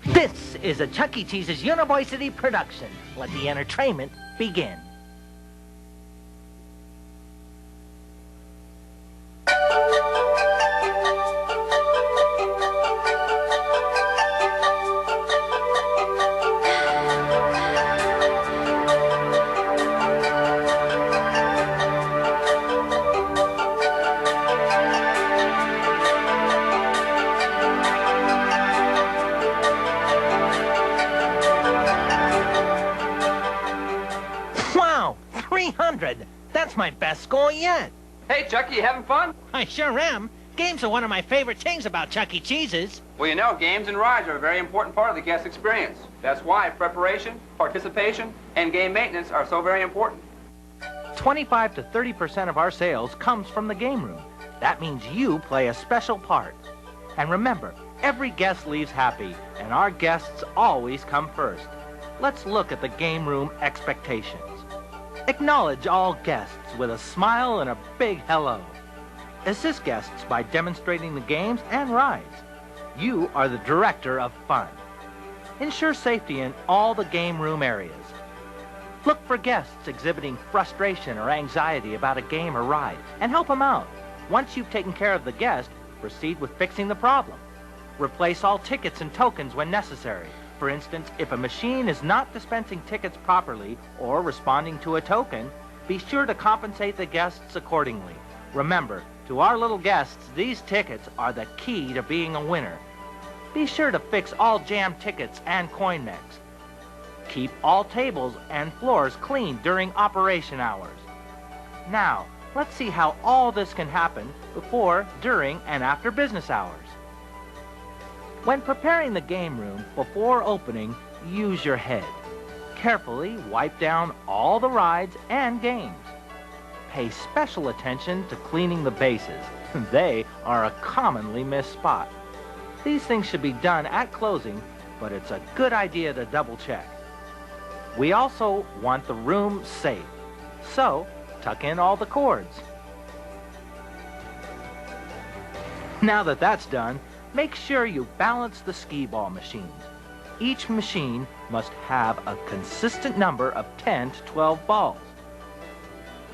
This is a Chuck E. Cheese's University production. Let the entertainment begin. Wow, 300! That's my best score yet. Hey, Chucky, you having fun? I sure am. Games are one of my favorite things about Chuck E. Cheese's. Well, you know, games and rides are a very important part of the guest experience. That's why preparation, participation, and game maintenance are so very important. 25 to 30% of our sales comes from the game room. That means you play a special part. And remember, every guest leaves happy, and our guests always come first. Let's look at the game room expectations. Acknowledge all guests with a smile and a big hello. Assist guests by demonstrating the games and rides. You are the director of fun. Ensure safety in all the game room areas. Look for guests exhibiting frustration or anxiety about a game or ride and help them out. Once you've taken care of the guest, proceed with fixing the problem. Replace all tickets and tokens when necessary. For instance, if a machine is not dispensing tickets properly or responding to a token, be sure to compensate the guests accordingly. Remember, to our little guests, these tickets are the key to being a winner. Be sure to fix all jammed tickets and coin mechs. Keep all tables and floors clean during operation hours. Now, let's see how all this can happen before, during, and after business hours. When preparing the game room before opening, use your head. Carefully wipe down all the rides and games. Pay special attention to cleaning the bases. They are a commonly missed spot. These things should be done at closing, but it's a good idea to double check. We also want the room safe, so tuck in all the cords. Now that that's done, make sure you balance the skee ball machines. Each machine must have a consistent number of 10 to 12 balls.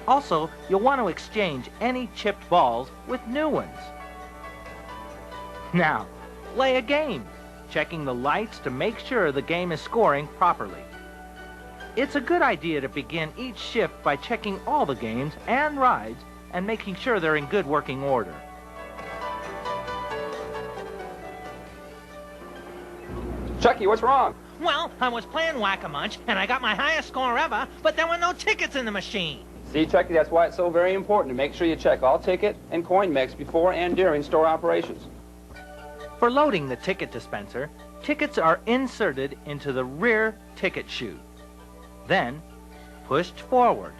Also, you'll want to exchange any chipped balls with new ones. Now, play a game, checking the lights to make sure the game is scoring properly. It's a good idea to begin each shift by checking all the games and rides and making sure they're in good working order. Chucky, what's wrong? Well, I was playing Whack-A-Munch, and I got my highest score ever, but there were no tickets in the machine. See, Chucky, that's why it's so very important to make sure you check all ticket and coin mechs before and during store operations. For loading the ticket dispenser, tickets are inserted into the rear ticket chute. Then, pushed forward.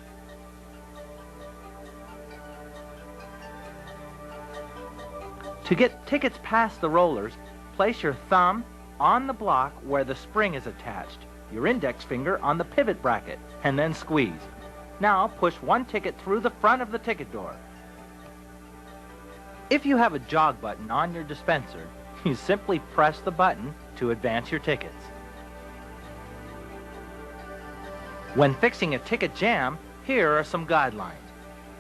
To get tickets past the rollers, place your thumb on the block where the spring is attached, your index finger on the pivot bracket, and then squeeze. Now push one ticket through the front of the ticket door. If you have a jog button on your dispenser, you simply press the button to advance your tickets. When fixing a ticket jam, here are some guidelines.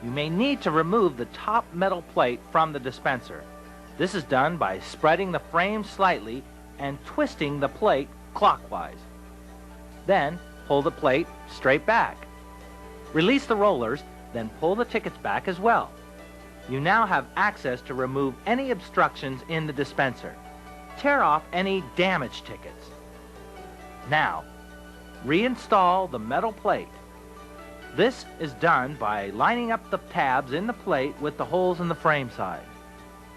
You may need to remove the top metal plate from the dispenser. This is done by spreading the frame slightly and twisting the plate clockwise. Then pull the plate straight back. Release the rollers, then pull the tickets back as well. You now have access to remove any obstructions in the dispenser. Tear off any damaged tickets. Now, reinstall the metal plate. This is done by lining up the tabs in the plate with the holes in the frame side.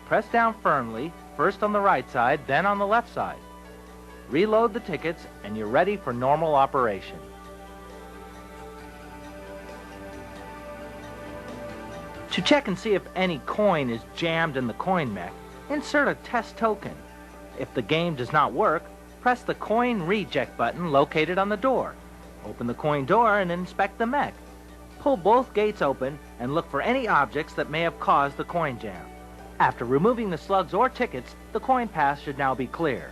Press down firmly, first on the right side, then on the left side. Reload the tickets, and you're ready for normal operation. To check and see if any coin is jammed in the coin mech, insert a test token. If the game does not work, press the coin reject button located on the door. Open the coin door and inspect the mech. Pull both gates open and look for any objects that may have caused the coin jam. After removing the slugs or tickets, the coin pass should now be clear.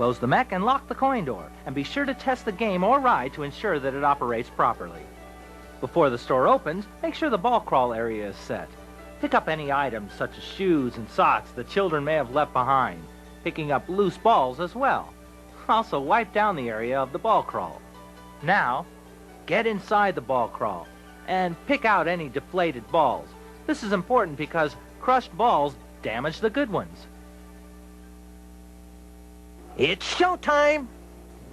Close the mech and lock the coin door, and be sure to test the game or ride to ensure that it operates properly. Before the store opens, make sure the ball crawl area is set. Pick up any items such as shoes and socks the children may have left behind, picking up loose balls as well. Also, wipe down the area of the ball crawl. Now, get inside the ball crawl and pick out any deflated balls. This is important because crushed balls damage the good ones. It's showtime!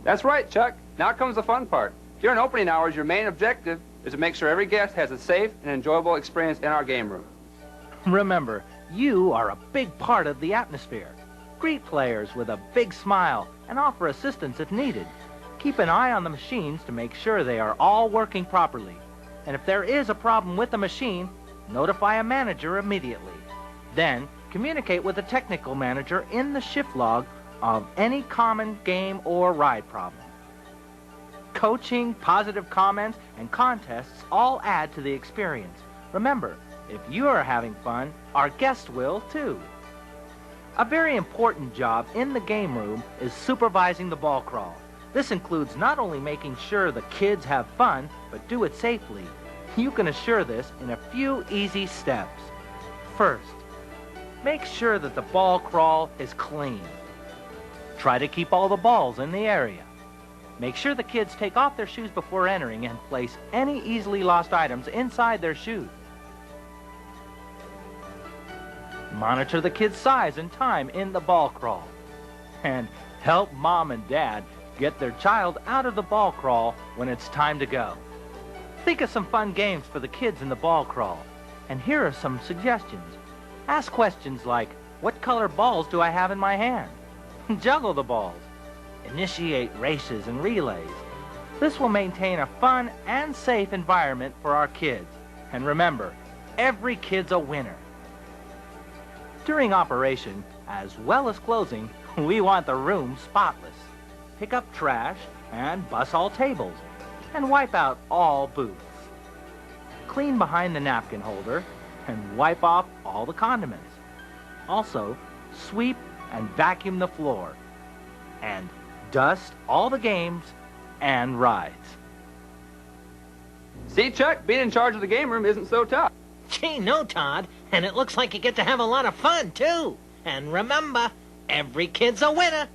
That's right, Chuck. Now comes the fun part. During opening hours, your main objective is to make sure every guest has a safe and enjoyable experience in our game room. Remember, you are a big part of the atmosphere. Greet players with a big smile and offer assistance if needed. Keep an eye on the machines to make sure they are all working properly. And if there is a problem with the machine, notify a manager immediately. Then, communicate with the technical manager in the shift log of any common game or ride problem. Coaching, positive comments, and contests all add to the experience. Remember, if you are having fun, our guests will too. A very important job in the game room is supervising the ball crawl. This includes not only making sure the kids have fun, but do it safely. You can assure this in a few easy steps. First, make sure that the ball crawl is clean. Try to keep all the balls in the area. Make sure the kids take off their shoes before entering and place any easily lost items inside their shoes. Monitor the kids' size and time in the ball crawl. And help mom and dad get their child out of the ball crawl when it's time to go. Think of some fun games for the kids in the ball crawl. And here are some suggestions. Ask questions like, what color balls do I have in my hand? Juggle the balls. Initiate races and relays. This will maintain a fun and safe environment for our kids. And remember, every kid's a winner. During operation, as well as closing, we want the room spotless. Pick up trash and bus all tables, and wipe out all booths. Clean behind the napkin holder, and wipe off all the condiments. Also, sweep and vacuum the floor, and dust all the games and rides. See, Chuck, being in charge of the game room isn't so tough. Gee, no, Todd. And it looks like you get to have a lot of fun, too. And remember, every kid's a winner.